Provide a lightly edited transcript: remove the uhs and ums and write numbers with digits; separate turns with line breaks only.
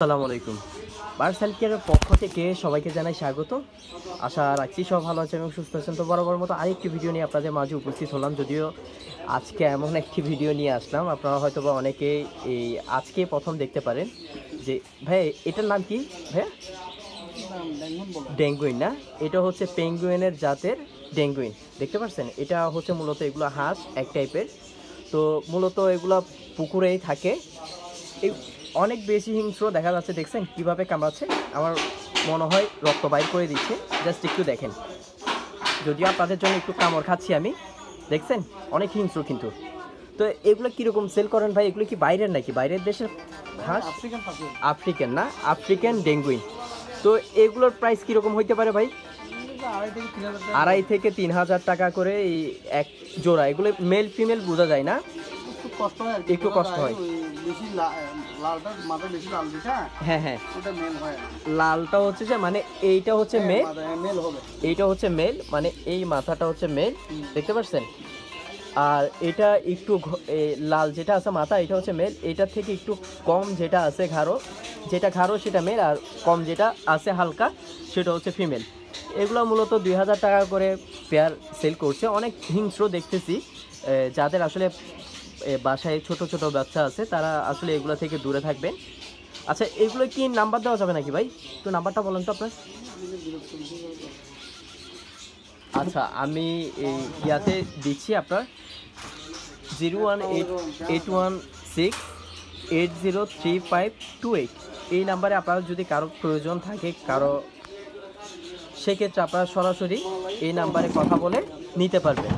আসসালামু আলাইকুম। Birds health কেয়ারের পক্ষ থেকে সবাইকে জানাই স্বাগত। আশা রাখছি সব ভালো আছেন এবং সুস্থ আছেন। তো বরাবর মতো আরেকটি ভিডিও নিয়ে আপনাদের মাঝে উপস্থিত হলাম। যদিও আজকে এমন একটি ভিডিও নিয়ে আসলাম, আপনারা হয়তো বা অনেকেই এই আজকে প্রথম দেখতে পারেন যে ভাই এটার নাম কি ভাইয়া? ডেঙ্গুইন না, এটা হচ্ছে পেঙ্গুইনের জাতের ডেঙ্গুইন। দেখতে পাচ্ছেন, এটা হচ্ছে মূলত এগুলো হাঁস এক টাইপের। তো মূলত এগুলো পুকুরেই থাকে। এই অনেক বেশি হিংস্র দেখা যাচ্ছে, দেখছেন কিভাবে কামড়াচ্ছে। আমার মনে হয় রক্ত বাইর করে দিচ্ছে, জাস্ট একটু দেখেন। যদিও আপনাদের জন্য একটু কামড় খাচ্ছি আমি, দেখছেন অনেক হিংস্র কিন্তু। তো এগুলো কীরকম সেল করেন ভাই? এগুলো কি বাইরের নাকি বাইরের দেশের হাঁস? আফ্রিকান না, আফ্রিকান ডেঙ্গুইন। তো এগুলোর প্রাইস কীরকম হইতে পারে ভাই? 2,500 থেকে 3,000 টাকা করে এই এক জোড়া। এগুলো মেল ফিমেল বোঝা যায় না, একটু কষ্ট হয়। হ্যাঁ হ্যাঁ, লালটা হচ্ছে যে মানে এইটা হচ্ছে মেল, এইটা হচ্ছে মেল, মানে এই মাথাটা হচ্ছে মেল, দেখতে পাচ্ছেন। আর এটা একটু লাল যেটা আছে মাথা, এটা হচ্ছে মেল। এটা থেকে একটু কম যেটা আছে ঘাড়ো, যেটা ঘাড়ো সেটা মেল, আর কম যেটা আছে হালকা সেটা হচ্ছে ফিমেল। এগুলো মূলত 2,000 টাকা করে পেয়ার সেল করছে। অনেক হিংস্র দেখতেছি। যাদের আসলে বাসায় ছোট ছোট বাচ্চা আছে তারা আসলে এগুলো থেকে দূরে থাকবেন। আচ্ছা, এগুলো কি নাম্বার দেওয়া যাবে নাকি ভাই? একটু নাম্বারটা বলেন তো আপনার। আচ্ছা, আমি এই ইয়াতে দিচ্ছি আপনার 01881680352 এই নাম্বারে আপনার যদি কারো প্রয়োজন থাকে, সেক্ষেত্রে আপনারা সরাসরি এই নাম্বারে কথা বলে নিতে পারবেন।